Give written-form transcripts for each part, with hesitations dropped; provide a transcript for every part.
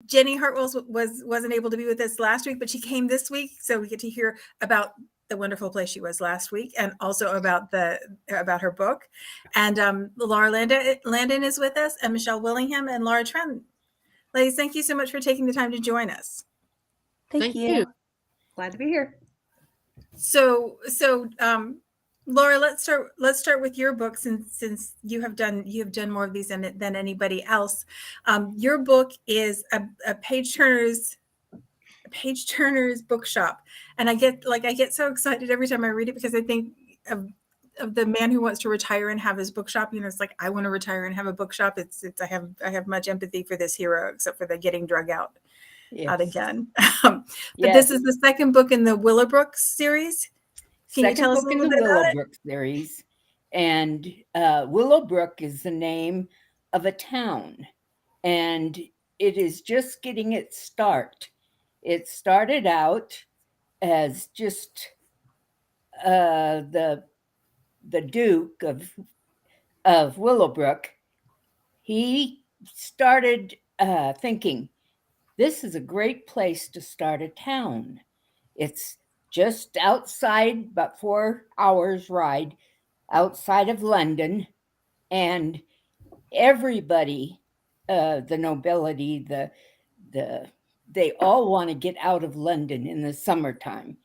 Jenny Hartwell wasn't able to be with us last week, but she came this week, so we get to hear about the wonderful place she was last week, and also about her book. And Laura Landon is with us, and Michelle Willingham and Laura Trentham. Ladies, thank you so much for taking the time to join us. Thank you. Glad to be here. So Laura, let's start with your book, since you have done more of these than anybody else. Your book is a page turner's bookshop, and I get so excited every time I read it, because I think of the man who wants to retire and have his bookshop. It's like, I want to retire and have a bookshop. I have much empathy for this hero, except for the getting drug out again. But this is the second book in the Willowbrook series. Can you tell us a little bit about it? Willowbrook series. And Willowbrook is the name of a town, and it is just getting its start. It started out as just the Duke of Willowbrook. He started thinking, this is a great place to start a town. It's just outside, about 4 hours ride outside of London, and everybody, the nobility, they all want to get out of London in the summertime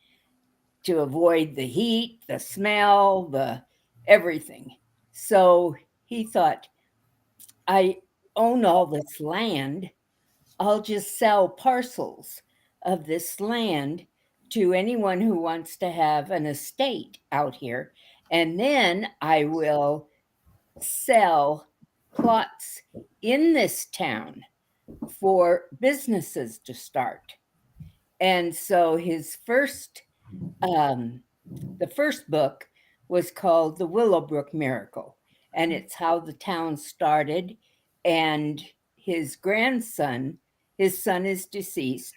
to avoid the heat, the smell, the everything. So he thought, I own all this land. I'll just sell parcels of this land to anyone who wants to have an estate out here. And then I will sell plots in this town for businesses to start. And so his the first book was called The Willowbrook Miracle. And it's how the town started. And his son is deceased.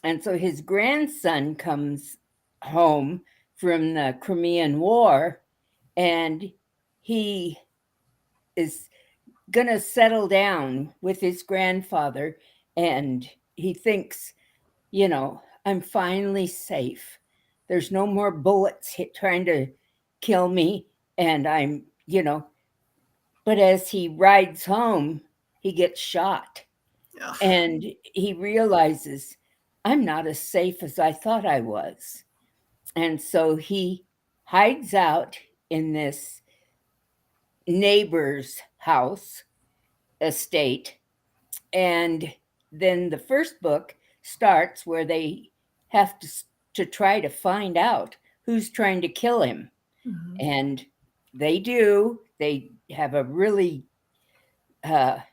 And so his grandson comes home from the Crimean War, and he is going to settle down with his grandfather. And he thinks, I'm finally safe. There's no more bullets trying to kill me. And I'm, but as he rides home, he gets shot. Oh. And he realizes, I'm not as safe as I thought I was. And so he hides out in this neighbor's house, estate. And then the first book starts where they have to try to find out who's trying to kill him. Mm-hmm. And they do. They have a really, I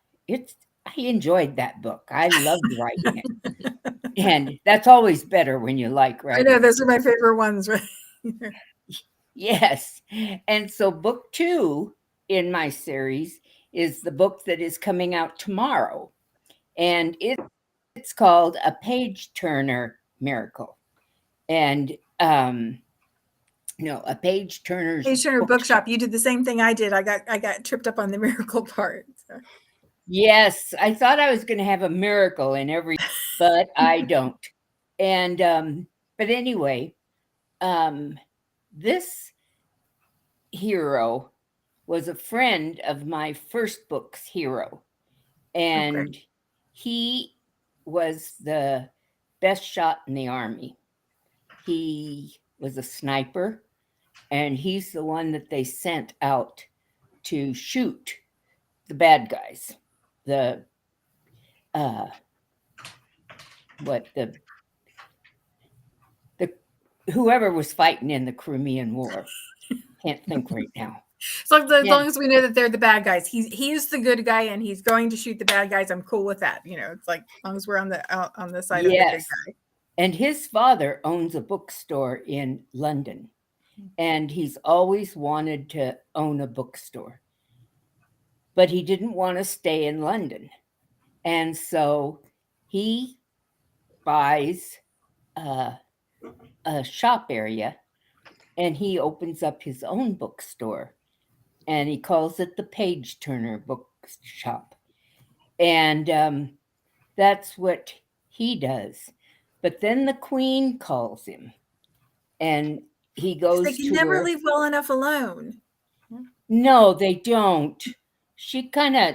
enjoyed that book. I loved writing it. And that's always better when you like writing. I know, those are my favorite ones, right? Yes. And so book 2 in my series is the book that is coming out tomorrow. And it's called A Page Turner Miracle. And a page turner bookshop. You did the same thing I did. I got tripped up on the miracle part. So. Yes, I thought I was going to have a miracle in every, but I don't. And but anyway, this hero was a friend of my first book's hero, and he was the best shot in the army. He was a sniper, and he's the one that they sent out to shoot the bad guys. Whoever was fighting in the Crimean War. Can't think right now. So as long as we know that they're the bad guys, he is the good guy, and he's going to shoot the bad guys. I'm cool with that. It's like, as long as we're on the side of the good guy. And his father owns a bookstore in London, and he's always wanted to own a bookstore, but he didn't want to stay in London. And so he buys a shop area, and he opens up his own bookstore, and he calls it the Page Turner Bookshop. And that's what he does. But then the queen calls him, and he 'Cause goes they can to never her. leave well enough alone. No, they don't. She kind of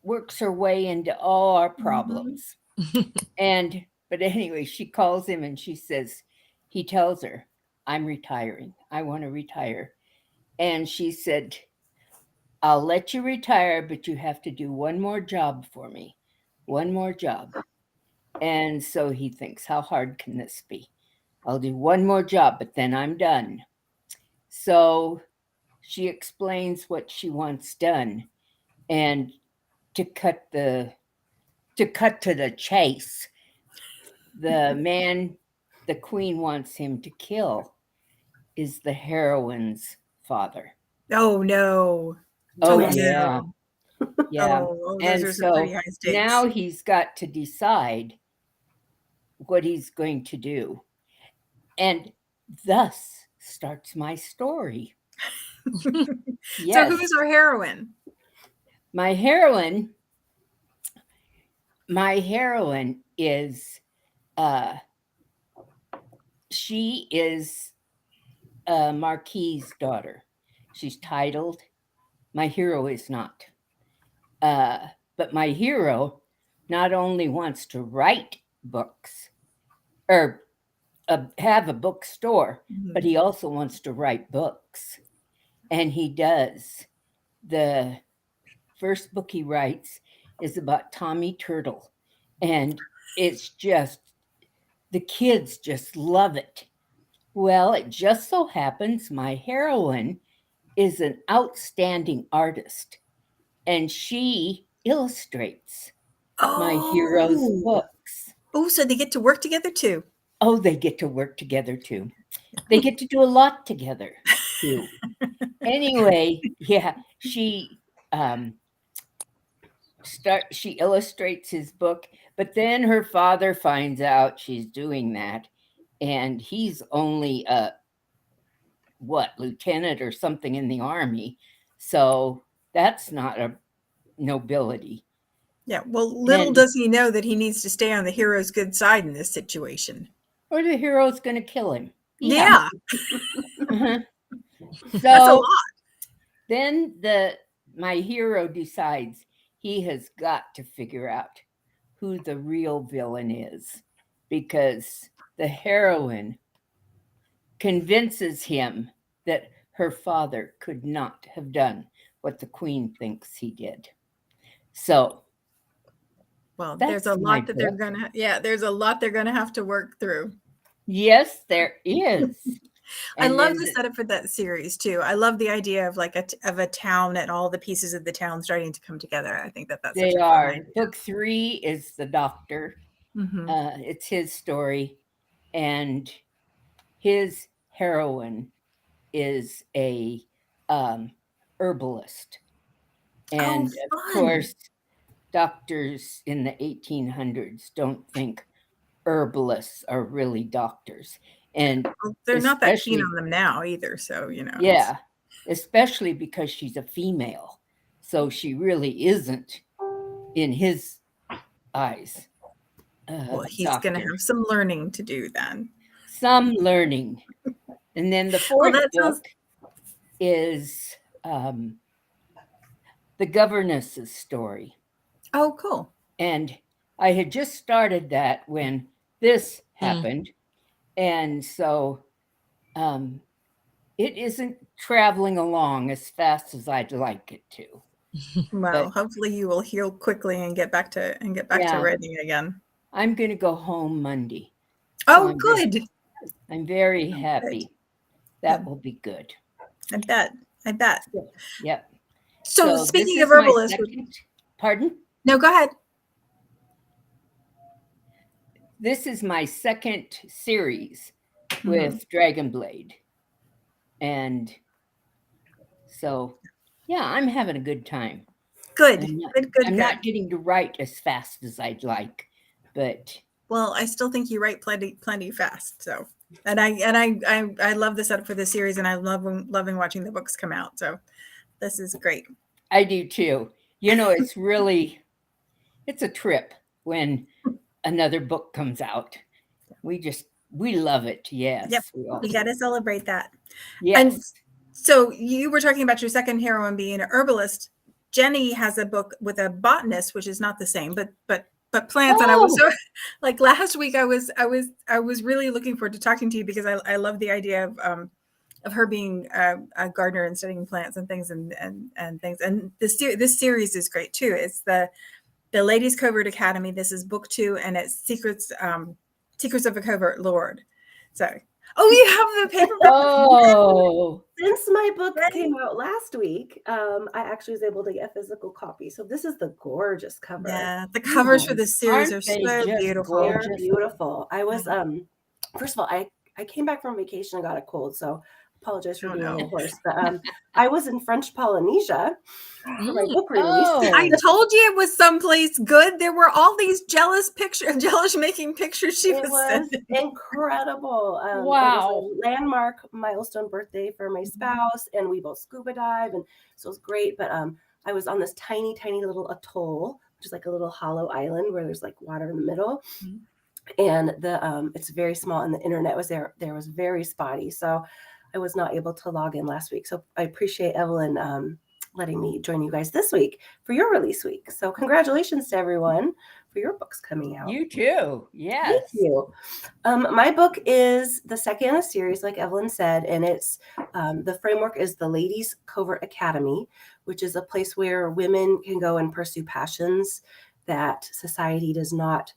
works her way into all our problems. But anyway, she calls him and she says, he tells her, I'm retiring. I want to retire. And she said, I'll let you retire, but you have to do one more job for me. One more job. And so he thinks, how hard can this be? I'll do one more job, but then I'm done. So she explains what she wants done. And to cut to the chase, the man the queen wants him to kill is the heroine's father. Oh no. Oh no. yeah. Yeah. Oh, those And are some pretty so high stakes. now he's got to decide what he's going to do. And thus starts my story. Yes. So who's our heroine? My heroine is she is a marquis's daughter. She's titled. My hero is not. But my hero not only wants to write books or have a bookstore, but he also wants to write books. And he does. The first book he writes is about Tommy Turtle. And it's just, the kids just love it. Well, it just so happens my heroine is an outstanding artist, and she illustrates my hero's books. Oh, so they get to work together too. Oh, they get to work together too. They get to do a lot together too. Anyway, yeah, she illustrates his book, but then her father finds out she's doing that, and he's only a lieutenant or something in the army, so that's not a nobility. Yeah, well, little does he know that he needs to stay on the hero's good side in this situation. Or the hero's going to kill him. Yeah. Uh-huh. That's a lot. Then my hero decides he has got to figure out who the real villain is, because the heroine convinces him that her father could not have done what the queen thinks he did. So, well, there's a lot that they're gonna, there's a lot they're gonna have to work through. Yes, there is. I love the setup for that series too. I love the idea of like a town and all the pieces of the town starting to come together. I think that's they are. Book 3 is the doctor. It's his story, and his heroine is a herbalist. And of course, doctors in the 1800s don't think herbalists are really doctors. And they're not that keen on them now either. So, Yeah, especially because she's a female. So she really isn't, in his eyes. Well, he's going to have some learning to do then. Some learning. And then the fourth book is the governess's story. Oh, cool. And I had just started that when this happened. And so it isn't traveling along as fast as I'd like it to. Well, hopefully you will heal quickly and get back to writing again. I'm going to go home Monday. Oh, so good. I'm very happy. That will be good. I bet. Yep. So speaking of herbalists, pardon? No, go ahead. This is my second series with Dragonblade. And so, yeah, I'm having a good time. Good. I'm not getting to write as fast as I'd like, but well, I still think you write plenty fast. So, and I love the setup for this series, and I loving watching the books come out. So, this is great. I do too. It's really, it's a trip. when another book comes out. We love it. Yes. Yep. We all We do. got to celebrate that. Yes. And so you were talking about your second heroine being an herbalist. Jenny has a book with a botanist, which is not the same, but plants. And I was so, like last week, I was really looking forward to talking to you because I love the idea of her being a gardener and studying plants and things and things. And this series is great too. It's the Ladies Covert Academy. This is book 2, and it's Secrets of a Covert Lord. So, you have the paperback. Oh, Since my book came out last week, I actually was able to get a physical copy. So this is the gorgeous cover. Yeah, the covers for this series are so beautiful. They're beautiful. I was first of all, I came back from vacation and got a cold, so apologize for being a little hoarse. But I was in French Polynesia for my book release. I told you it was someplace good. There were all these jealous making pictures she was sending. Incredible. Wow. It was a landmark milestone birthday for my spouse, and we both scuba dive, and so it was great. But I was on this tiny little atoll, which is like a little hollow island where there's like water in the middle. And it's very small, and the internet was there was very spotty, so I was not able to log in last week. So I appreciate Evelyn letting me join you guys this week for your release week. So congratulations to everyone for your books coming out. You too. Yes. Thank you. My book is the second in a series, like Evelyn said, and it's the framework is the Ladies Covert Academy, which is a place where women can go and pursue passions that society does not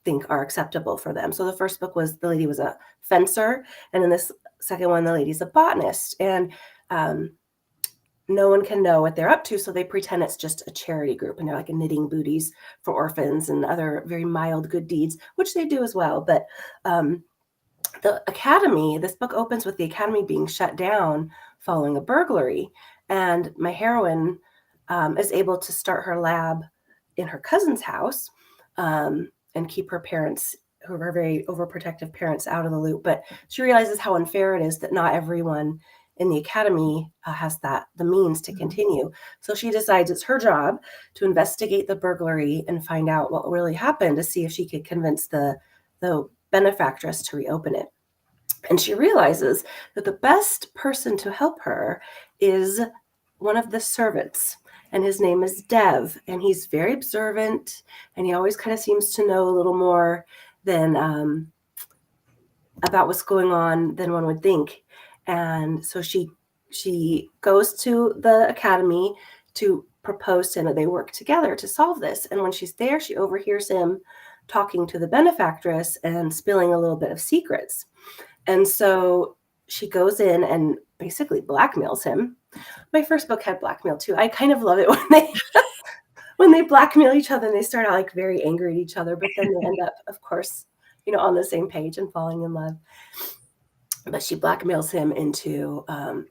think are acceptable for them. So the first book was the lady was a fencer, and in this second one, the lady's a botanist, and no one can know what they're up to, so they pretend it's just a charity group, and they're like knitting booties for orphans and other very mild good deeds, which they do as well. But the academy, this book opens with the academy being shut down following a burglary, and my heroine is able to start her lab in her cousin's house and keep her parents, who are very overprotective parents, out of the loop. But she realizes how unfair it is that not everyone in the academy has the means to continue. So she decides it's her job to investigate the burglary and find out what really happened, to see if she could convince the benefactress to reopen it. And she realizes that the best person to help her is one of the servants, and his name is Dev, and he's very observant, and he always kind of seems to know a little more than about what's going on than one would think. And so she goes to the academy to propose to him, and they work together to solve this. And when she's there, she overhears him talking to the benefactress and spilling a little bit of secrets. And so she goes in and basically blackmails him. My first book had blackmail too. I kind of love it when they blackmail each other and they start out like very angry at each other, but then they end up, of course, on the same page and falling in love. But she blackmails him into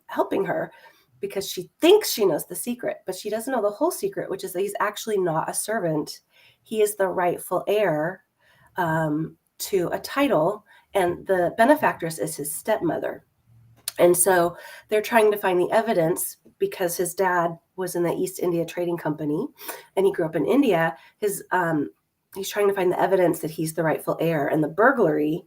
helping her because she thinks she knows the secret, but she doesn't know the whole secret, which is that he's actually not a servant. He is the rightful heir to a title, and the benefactress is his stepmother. And so they're trying to find the evidence because his dad was in the East India Trading Company and he grew up in India. He's trying to find the evidence that he's the rightful heir, and the burglary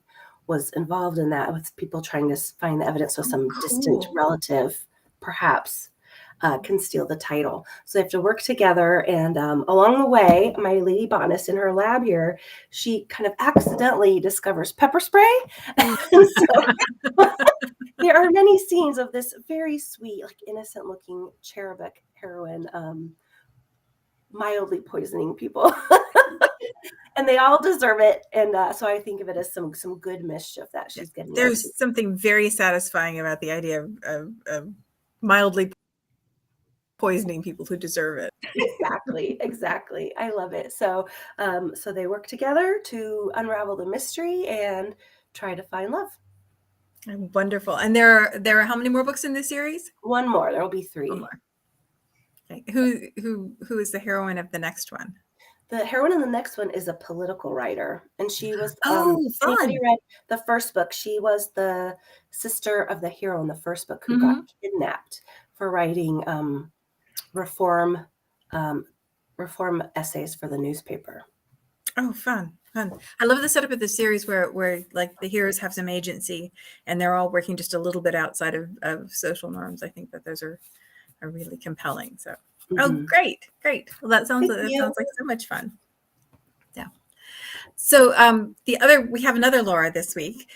was involved in that, with people trying to find the evidence so some distant relative perhaps can steal the title. So they have to work together. And along the way, my lady botanist in her lab here, she kind of accidentally discovers pepper spray. And so there are many scenes of this very sweet, like innocent looking cherubic heroine mildly poisoning people. And they all deserve it. And so I think of it as some good mischief that she's getting. There's something very satisfying about the idea of mildly poisoning people who deserve it. Exactly. I love it. So they work together to unravel the mystery and try to find love. Wonderful. And there are how many more books in this series? One more. There will be 3. One more. Okay. Who is the heroine of the next one? The heroine in the next one is a political writer, and she was fun. Read the first book. She was the sister of the hero in the first book who got kidnapped for writing reform essays for the newspaper. Oh, fun, fun. I love the setup of the series where like the heroes have some agency and they're all working just a little bit outside of social norms. I think that those are really compelling. So, oh, Mhm. great, great. Well, that sounds Thank you. like so much fun. Yeah. So, we have another Laura this week.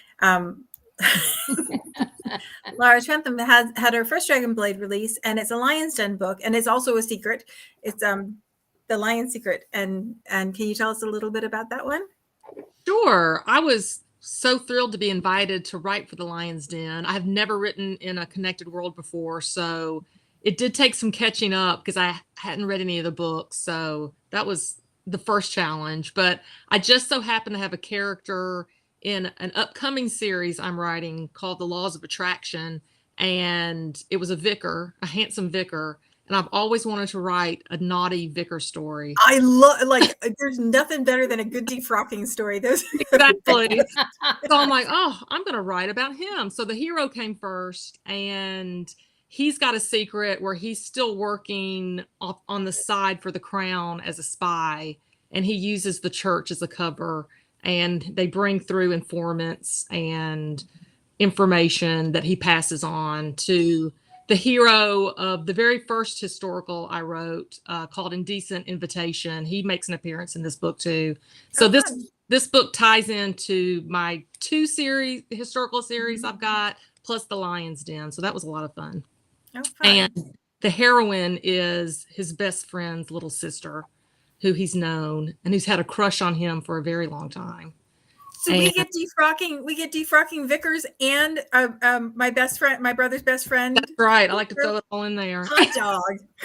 Laura Trentham has had her first Dragonblade release, and it's a Lion's Den book, and it's also a secret. It's the Lion's Secret, and can you tell us a little bit about that one? Sure. I was so thrilled to be invited to write for the Lion's Den. I have never written in a connected world before, so it did take some catching up because I hadn't read any of the books. So that was the first challenge. But I just so happen to have a character in an upcoming series I'm writing called The Laws of Attraction. And it was a vicar, a handsome vicar. And I've always wanted to write a naughty vicar story. I love, like, there's nothing better than a good defrocking story. Those Exactly. So I'm like, oh, I'm going to write about him. So the hero came first, and he's got a secret where he's still working off on the side for the crown as a spy, and he uses the church as a cover, and they bring through informants and information that he passes on to the hero of the very first historical I wrote, called Indecent Invitation. He makes an appearance in this book too. So this book ties into my two historical series I've got, plus the Lion's Den. So that was a lot of fun. fun. And the heroine is his best friend's little sister, who he's known and who's had a crush on him for a very long time. So we get defrocking vicars and my brother's best friend. That's right. I like to throw it all in there. Hot dog.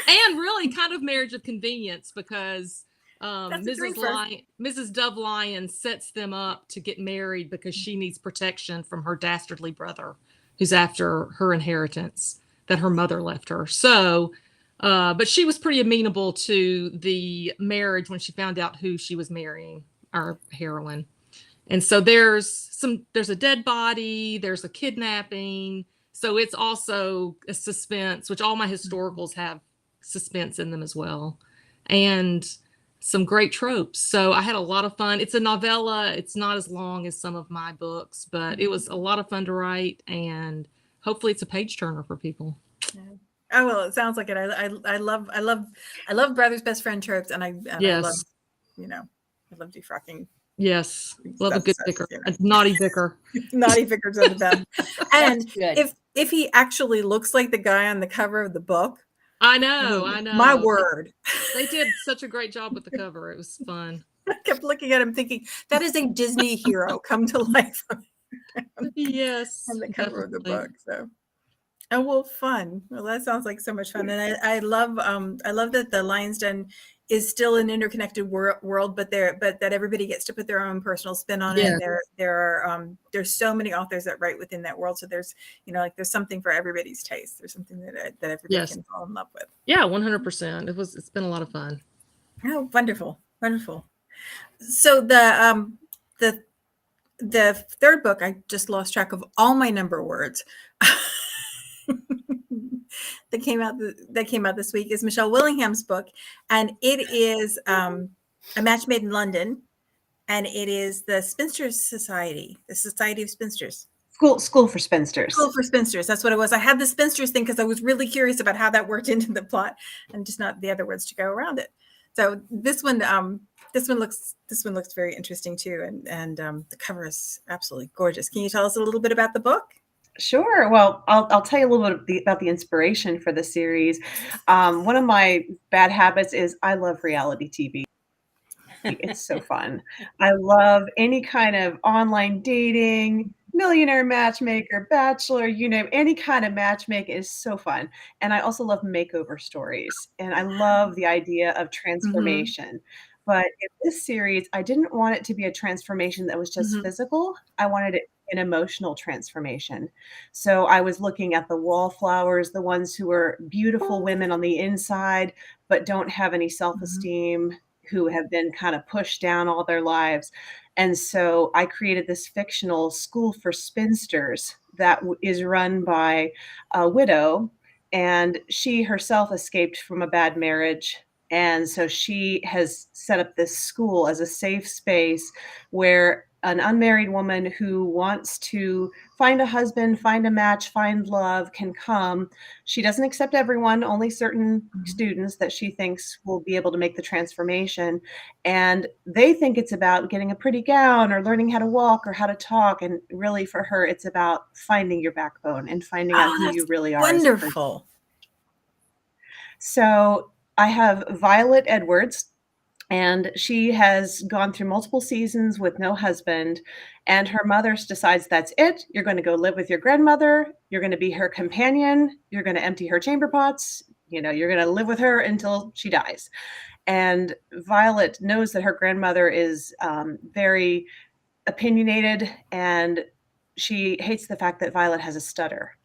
And really kind of marriage of convenience, because Mrs. Dove Lyon sets them up to get married because she needs protection from her dastardly brother, who's after her inheritance that her mother left her. So, but she was pretty amenable to the marriage when she found out who she was marrying, our heroine. And so there's a dead body, there's a kidnapping. So it's also a suspense, which all my historicals have suspense in them as well. And some great tropes. So I had a lot of fun. It's a novella. It's not as long as some of my books, but it was a lot of fun to write, and hopefully it's a page turner for people. Yeah. Oh, well, it sounds like it. I love brother's best friend tropes, and I love, I love defrocking. Yes, love a good vicar, you know. a naughty vicar. Naughty vicars are the best. And good. if he actually looks like the guy on the cover of the book, I know. My word. They did such a great job with the cover. It was fun. I kept looking at him thinking, that is a Disney hero come to life. Yes. On the cover of the book. So, oh, well, fun. Well, that sounds like so much fun. And I love that the Lion's Den is still an interconnected world, but that everybody gets to put their own personal spin on it. There's so many authors that write within that world. So there's, there's something for everybody's taste. There's something that everybody can fall in love with. Yeah, 100%. It's been a lot of fun. Oh, wonderful. Wonderful. So the third book, I just lost track of all my number words. that came out this week is Michelle Willingham's book, and it is A Match Made in London, and it is the Spinsters Society, the Society of Spinsters. School for Spinsters. School for Spinsters. That's what it was. I had the Spinsters thing because I was really curious about how that worked into the plot, and just not the other words to go around it. So this one looks very interesting too, and the cover is absolutely gorgeous. Can you tell us a little bit about the book? Sure. Well, I'll tell you a little bit about the inspiration for the series. One of my bad habits is I love reality TV. It's so fun. I love any kind of online dating, millionaire matchmaker, bachelor, any kind of matchmaking is so fun. And I also love makeover stories. And I love the idea of transformation. But in this series, I didn't want it to be a transformation that was just physical. I wanted it an emotional transformation. So I was looking at the wallflowers, the ones who are beautiful women on the inside, but don't have any self-esteem, who have been kind of pushed down all their lives. And so I created this fictional school for spinsters that is run by a widow, and she herself escaped from a bad marriage And so she has set up this school as a safe space where an unmarried woman who wants to find a husband, find a match, find love can come. She doesn't accept everyone, only certain students that she thinks will be able to make the transformation. And they think it's about getting a pretty gown or learning how to walk or how to talk. And really for her, it's about finding your backbone and finding out who you really are. Wonderful. So I have Violet Edwards, and she has gone through multiple seasons with no husband, and her mother decides that's it. You're going to go live with your grandmother. You're going to be her companion. You're going to empty her chamber pots. You're going to live with her until she dies. And Violet knows that her grandmother is very opinionated, and she hates the fact that Violet has a stutter.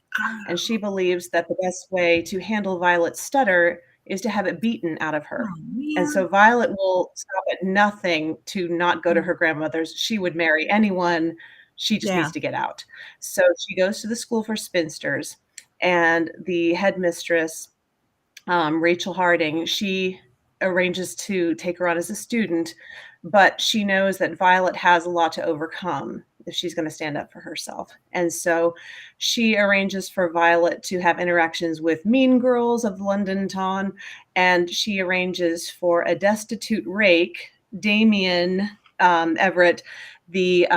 And she believes that the best way to handle Violet's stutter is to have it beaten out of her. And so Violet will stop at nothing to not go to her grandmother's. She would marry anyone. She just needs to get out. So she goes to the school for spinsters, and the headmistress, Rachel Harding, she arranges to take her on as a student, but she knows that Violet has a lot to overcome if she's going to stand up for herself. And so she arranges for Violet to have interactions with mean girls of London town, and she arranges for a destitute rake, Damien Everett, the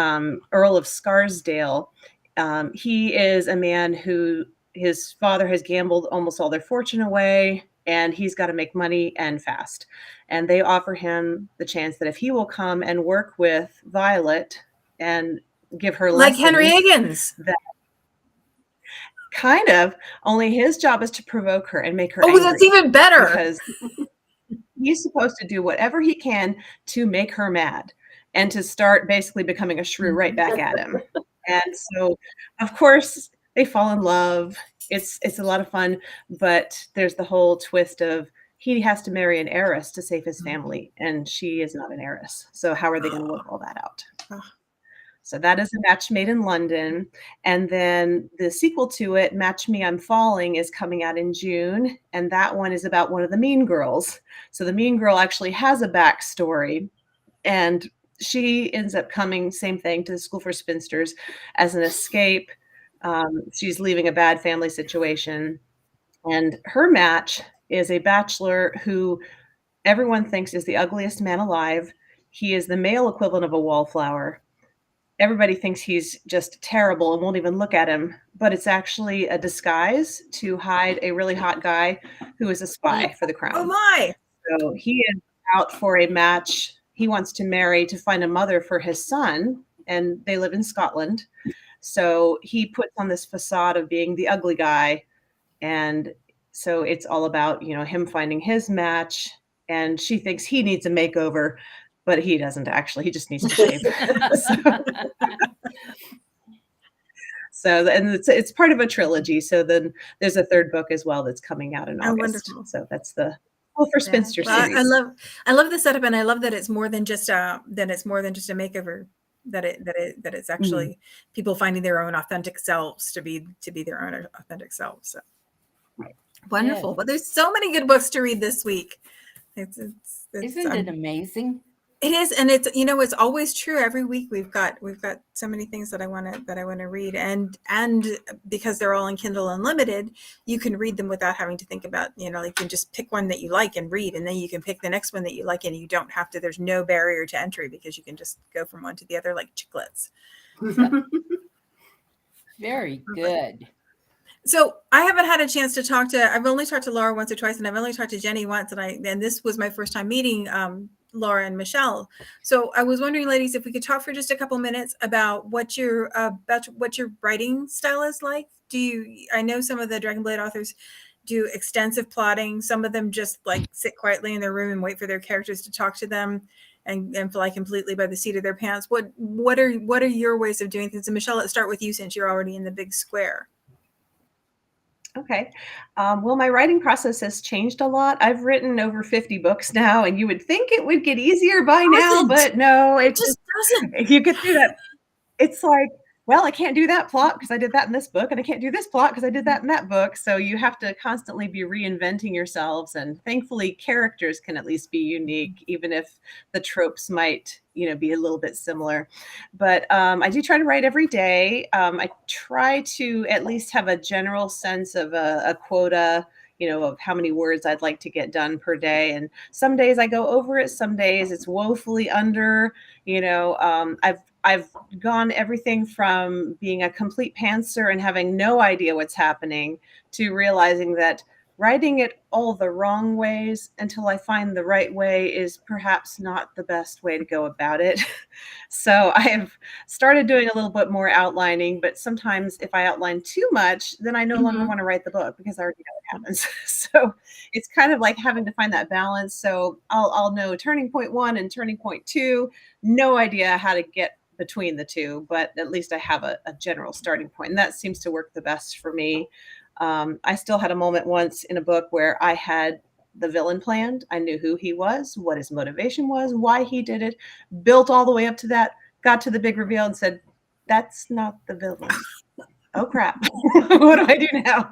Earl of Scarsdale. He is a man who his father has gambled almost all their fortune away, and he's got to make money and fast. And they offer him the chance that if he will come and work with Violet and give her like lessons, Henry Higgins. Kind of, only his job is to provoke her and make her angry. That's even better. Because he's supposed to do whatever he can to make her mad and to start basically becoming a shrew right back at him. And so, of course, they fall in love. It's a lot of fun, but there's the whole twist of he has to marry an heiress to save his family, and she is not an heiress. So how are they going to work all that out? So that is A Match Made in London. And then the sequel to it, Match Me, I'm Falling, is coming out in June. And that one is about one of the mean girls. So the mean girl actually has a backstory. And she ends up coming, same thing, to the School for Spinsters as an escape. She's leaving a bad family situation. And her match is a bachelor who everyone thinks is the ugliest man alive. He is the male equivalent of a wallflower. Everybody thinks he's just terrible and won't even look at him, but it's actually a disguise to hide a really hot guy who is a spy for the crown. Oh my! So he is out for a match. He wants to marry to find a mother for his son, and they live in Scotland. So he puts on this facade of being the ugly guy, and so it's all about, him finding his match, and she thinks he needs a makeover. But he doesn't actually. He just needs to shave. And it's part of a trilogy. So then there's a third book as well that's coming out in August. Wonderful. So that's the School for Spinster series. I love the setup, and I love that it's more than just a makeover. That it's actually people finding their own authentic selves to be their own authentic selves. So wonderful. Well, there's so many good books to read this week. Isn't it amazing? It is, and it's always true. Every week we've got so many things that I want to read, and because they're all in Kindle Unlimited, you can read them without having to think about, you can just pick one that you like and read, and then you can pick the next one that you like, and you don't have to. There's no barrier to entry because you can just go from one to the other like chiclets. Very good. So I haven't had a chance to talk to. I've only talked to Laura once or twice, and I've only talked to Jenny once, and this was my first time meeting Laura and Michelle. So I was wondering, ladies, if we could talk for just a couple minutes about what your writing style is like. I know some of the Dragonblade authors do extensive plotting. Some of them just like sit quietly in their room and wait for their characters to talk to them and fly completely by the seat of their pants. What are your ways of doing things? And Michelle, let's start with you since you're already in the big square. Okay. Well, my writing process has changed a lot. I've written over 50 books now, and you would think it would get easier by now, but no, it just doesn't. You get through that. It's like well, I can't do that plot because I did that in this book, and I can't do this plot because I did that in that book. So you have to constantly be reinventing yourselves. And thankfully, characters can at least be unique, even if the tropes might, be a little bit similar. But I do try to write every day. I try to at least have a general sense of a quota, of how many words I'd like to get done per day. And some days I go over it. Some days it's woefully under. I've gone everything from being a complete pantser and having no idea what's happening to realizing that writing it all the wrong ways until I find the right way is perhaps not the best way to go about it. So I have started doing a little bit more outlining, but sometimes if I outline too much, then I no longer want to write the book because I already know what happens. So it's kind of like having to find that balance. So I'll know turning point 1 and turning point 2, no idea how to get between the two, but at least I have a general starting point, and that seems to work the best for me. I still had a moment once in a book where I had the villain planned. I knew who he was, what his motivation was, why he did it, built all the way up to that, got to the big reveal and said, that's not the villain. Oh crap, what do I do now?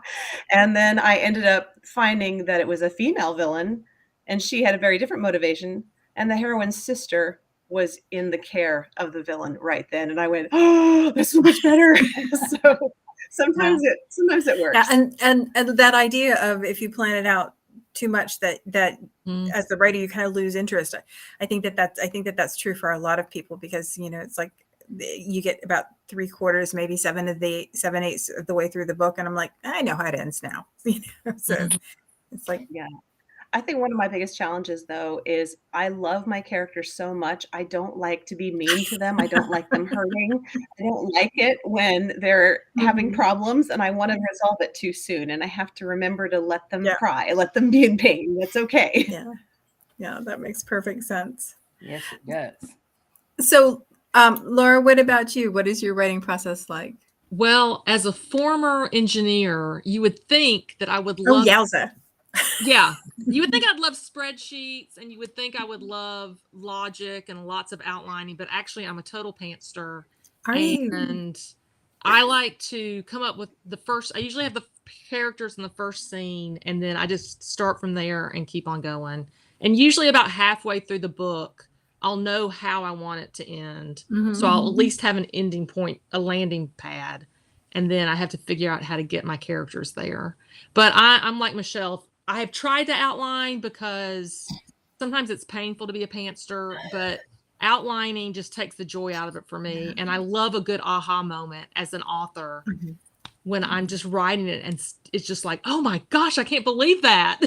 And then I ended up finding that it was a female villain, and she had a very different motivation, and the heroine's sister was in the care of the villain right then. And I went, oh, that's so much better. So sometimes it works. Yeah, and that idea of if you plan it out too much, that as the writer you kind of lose interest. I think that's true for a lot of people, because it's like you get about 3/4, maybe 7/8 of the way through the book, and I'm like, I know how it ends now. So it's like, yeah. I think one of my biggest challenges, though, is I love my characters so much. I don't like to be mean to them. I don't like them hurting. I don't like it when they're having problems and I want to resolve it too soon. And I have to remember to let them cry, let them be in pain. That's okay. Yeah, that makes perfect sense. Yes, it does. So, Laura, what about you? What is your writing process like? Well, as a former engineer, you would think that I would Oh, love. yowza. Yeah, you would think I'd love spreadsheets, and you would think I would love logic and lots of outlining, but actually I'm a total pantster. Are you? And I like to come up with I usually have the characters in the first scene, and then I just start from there and keep on going. And usually about halfway through the book, I'll know how I want it to end. So I'll at least have an ending point, a landing pad. And then I have to figure out how to get my characters there. But I'm like Michelle. I have tried to outline because sometimes it's painful to be a pantster, but outlining just takes the joy out of it for me. And I love a good aha moment as an author when I'm just writing it and it's just like, oh my gosh, I can't believe that.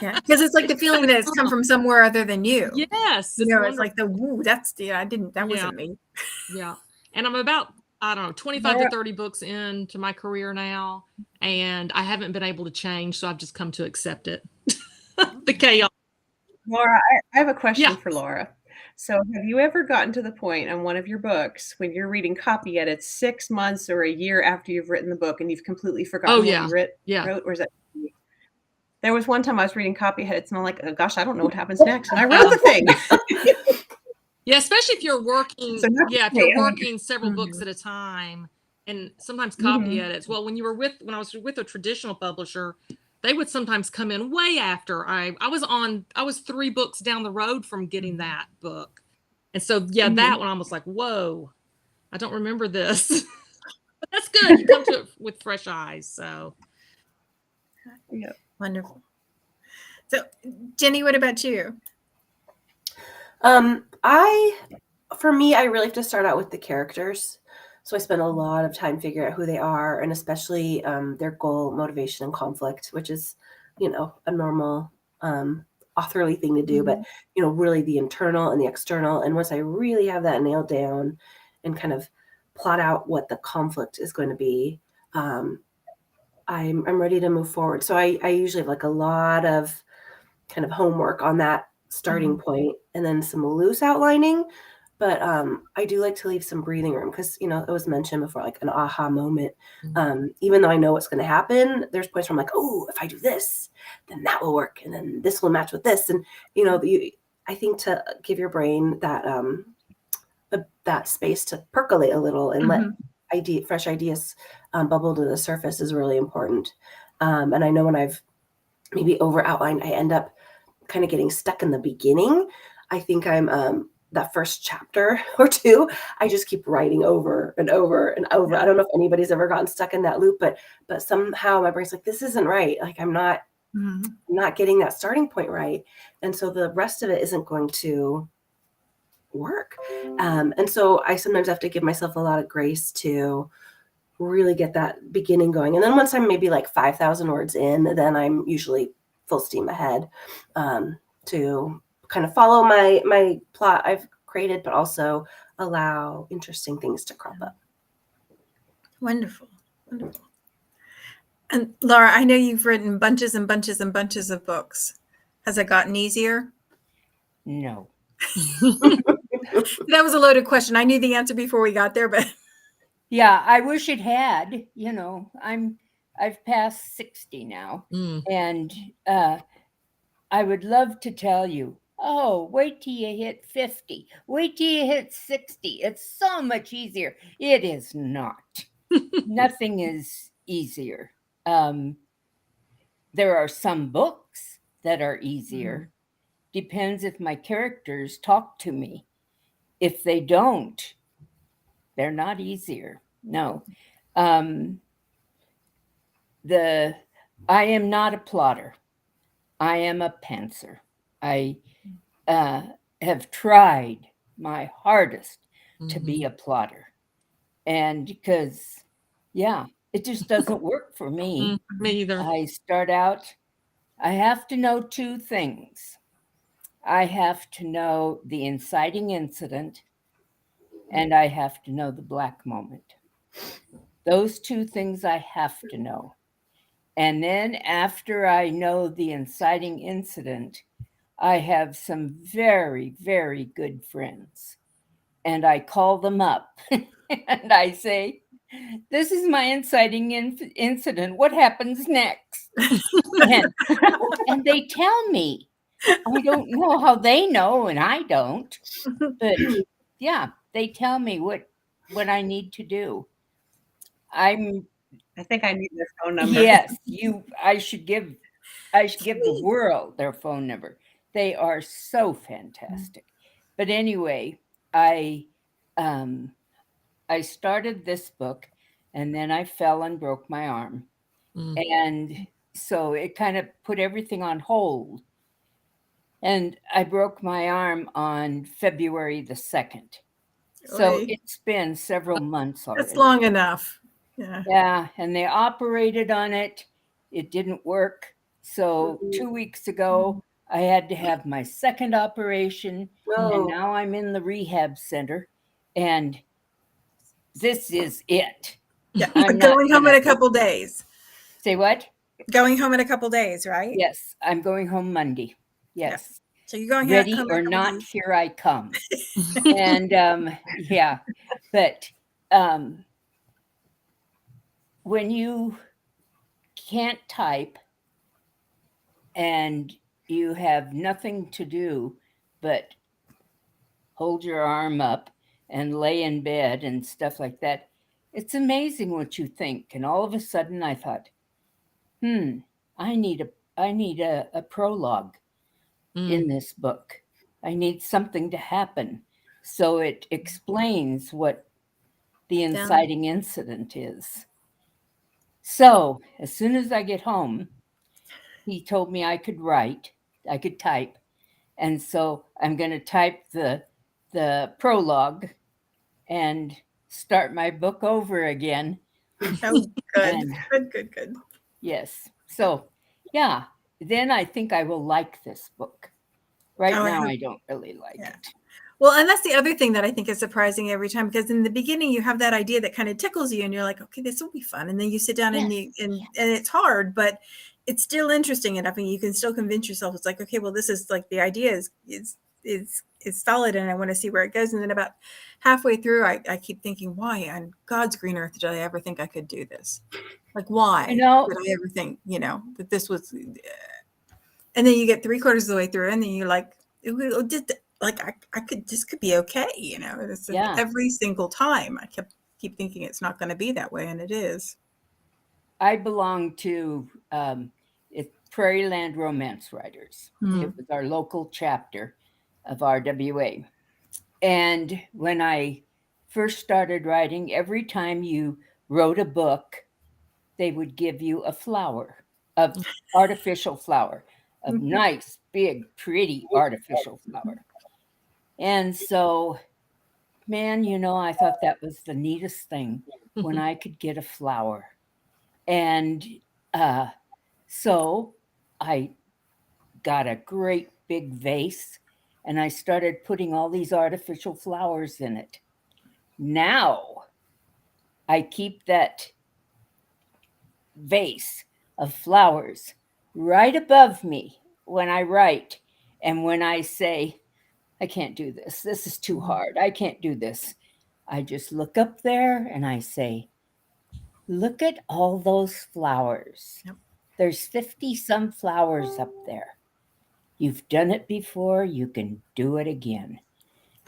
Yeah, because it's like the feeling that it's come from somewhere other than you. Yes. It's like the woo, that wasn't me. Yeah. And I'm about, I don't know, 25 to 30 books into my career now, and I haven't been able to change, so I've just come to accept it. The chaos. Laura, I have a question for Laura. So have you ever gotten to the point on one of your books when you're reading copy edits 6 months or a year after you've written the book and you've completely forgotten what you wrote? Or is that? There was one time I was reading copy edits and I'm like, oh gosh, I don't know what happens next. And I wrote the thing. Yeah, especially if you're working. So if you're working several books at a time, and sometimes copy edits. Well, when I was with a traditional publisher, they would sometimes come in way after I was 3 books down the road from getting that book, and so that one I was like, whoa, I don't remember this. But that's good. You come to it with fresh eyes. So, yeah, wonderful. So, Jenny, what about you? For me, I really have to start out with the characters. So I spend a lot of time figuring out who they are, and especially their goal, motivation, and conflict, which is, a normal authorly thing to do, but, really the internal and the external. And once I really have that nailed down and kind of plot out what the conflict is going to be, I'm ready to move forward. So I usually have like a lot of kind of homework on that starting point, and then some loose outlining. But I do like to leave some breathing room because, it was mentioned before, like an aha moment. Even though I know what's going to happen, there's points where I'm like, oh, if I do this, then that will work. And then this will match with this. And, I think to give your brain that that space to percolate a little and let fresh ideas bubble to the surface is really important. And I know when I've maybe over outlined, I end up kind of getting stuck in the beginning. I think I'm that first chapter or two, I just keep writing over and over and over. I don't know if anybody's ever gotten stuck in that loop, but somehow my brain's like, this isn't right. Like I'm not getting that starting point right. And so the rest of it isn't going to work. And so I sometimes have to give myself a lot of grace to really get that beginning going. And then once I'm maybe like 5,000 words in, then I'm usually full steam ahead to kind of follow my plot I've created, but also allow interesting things to crop up. Wonderful. Wonderful. And Laura, I know you've written bunches and bunches and bunches of books. Has it gotten easier? No. That was a loaded question. I knew the answer before we got there, but Yeah, I wish it had. I've passed 60 now, and I would love to tell you, oh, wait till you hit 50. Wait till you hit 60. It's so much easier. It is not. Nothing is easier. There are some books that are easier. Depends if my characters talk to me. If they don't, they're not easier. No. I am not a plotter. I am a pantser. I have tried my hardest to be a plotter. And because, it just doesn't work for me. Me either. I start out, I have to know two things. I have to know the inciting incident, and I have to know the black moment. Those two things I have to know. And then after I know the inciting incident, I have some very, very good friends. And I call them up and I say, this is my inciting incident. What happens next? and they tell me. I don't know how they know, and I don't. But they tell me what I need to do. I think I need their phone number. Yes, I should give the world their phone number. They are so fantastic. But anyway, I started this book, and then I fell and broke my arm. And so it kind of put everything on hold. And I broke my arm on February the 2nd. So it's been several months already. That's long enough. Yeah, and they operated on it. It didn't work. So 2 weeks ago, I had to have my second operation. And now I'm in the rehab center. And this is it. Yeah, going home in a couple days. Say what? Going home in a couple days, right? Yes, I'm going home Monday. Yes. So you're going ready home or not, here I come. And but when you can't type and you have nothing to do but hold your arm up and lay in bed and stuff like that, it's amazing what you think. And all of a sudden I thought, I need a prologue in this book. I need something to happen. So it explains what the inciting incident is. So as soon as I get home, he told me I could type. And so I'm going to type the prologue and start my book over again. Oh, good. Yes. So, then I think I will like this book. Right now, I don't really like it. Well, and that's the other thing that I think is surprising every time, because in the beginning you have that idea that kind of tickles you and you're like, okay, this will be fun. And then you sit down and it's hard, but it's still interesting enough and you can still convince yourself. It's like, okay, well, this is like the idea is solid and I want to see where it goes. And then about halfway through, I keep thinking, why on God's green earth did I ever think I could do this? Like, why did I ever think, that this was, and then you get 3/4 of the way through and then you're like, I could, this could be okay. It's like every single time I kept keep thinking it's not going to be that way, and it is. I belong to it's Prairie Land Romance Writers. It was our local chapter of RWA. And when I first started writing, every time you wrote a book, they would give you a flower, of artificial flower, a nice, big, pretty artificial flower. And so, man, I thought that was the neatest thing when I could get a flower. And so I got a great big vase and I started putting all these artificial flowers in it. Now I keep that vase of flowers right above me when I write. And when I say, I can't do this, this is too hard, I can't do this, I just look up there and I say, look at all those flowers. Yep. There's 50 some flowers up there. You've done it before, you can do it again.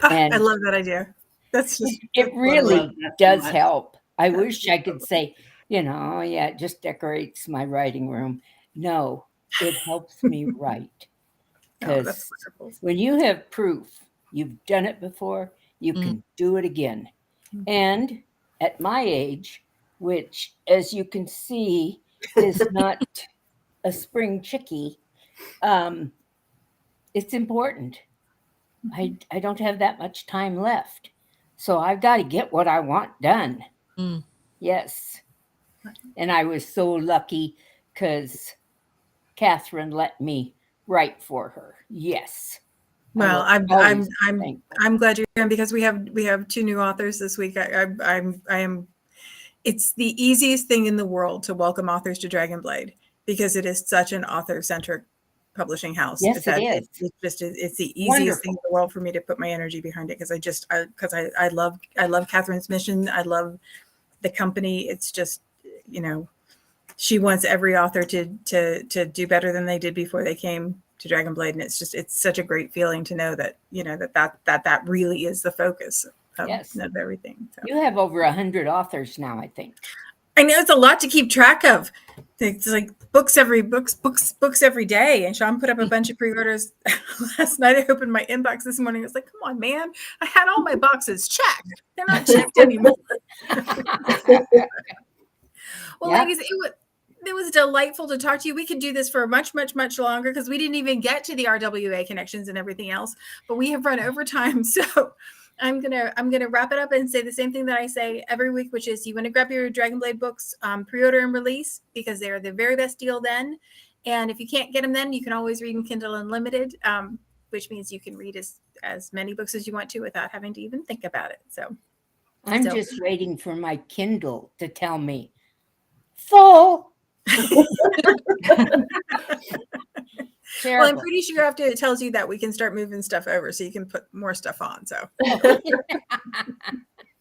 I love that idea. That's just it really does help. I wish I could say, yeah, it just decorates my writing room. No, it helps me write. Because when you have proof, you've done it before, you can do it again. And at my age, which, as you can see, is not a spring chickie, it's important. I don't have that much time left. So I've got to get what I want done. Yes. And I was so lucky because Catherine let me write for her. Yes. Well, I'm glad you're here because we have 2 new authors this week. I am. It's the easiest thing in the world to welcome authors to Dragonblade because it is such an author-centric publishing house. Yes, it is. It's the easiest thing in the world for me to put my energy behind it because I love Catherine's mission. I love the company. It's just, she wants every author to do better than they did before they came to Dragonblade, and it's such a great feeling to know that that really is the focus of everything. So. You have over 100 authors now, I think. I know it's a lot to keep track of. It's like books every day. And Sean put up a bunch of pre-orders last night. I opened my inbox this morning. I was like, come on, man. I had all my boxes checked. They're not checked anymore. Well, ladies, it was delightful to talk to you. We could do this for much, much, much longer because we didn't even get to the RWA connections and everything else, but we have run over time. So I'm gonna wrap it up and say the same thing that I say every week, which is you want to grab your Dragonblade books, pre-order and release because they are the very best deal then. And if you can't get them then, you can always read in Kindle Unlimited, which means you can read as many books as you want to without having to even think about it. So I'm just waiting for my Kindle to tell me full. Well, I'm pretty sure after it tells you that we can start moving stuff over so you can put more stuff on. So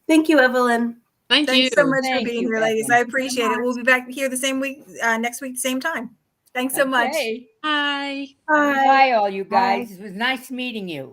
thank you, Evelyn. Thanks so much for being here, ladies. I appreciate it. We'll be back here the same week, next week, same time. Thanks so much. Bye. Bye, all you guys. It was nice meeting you.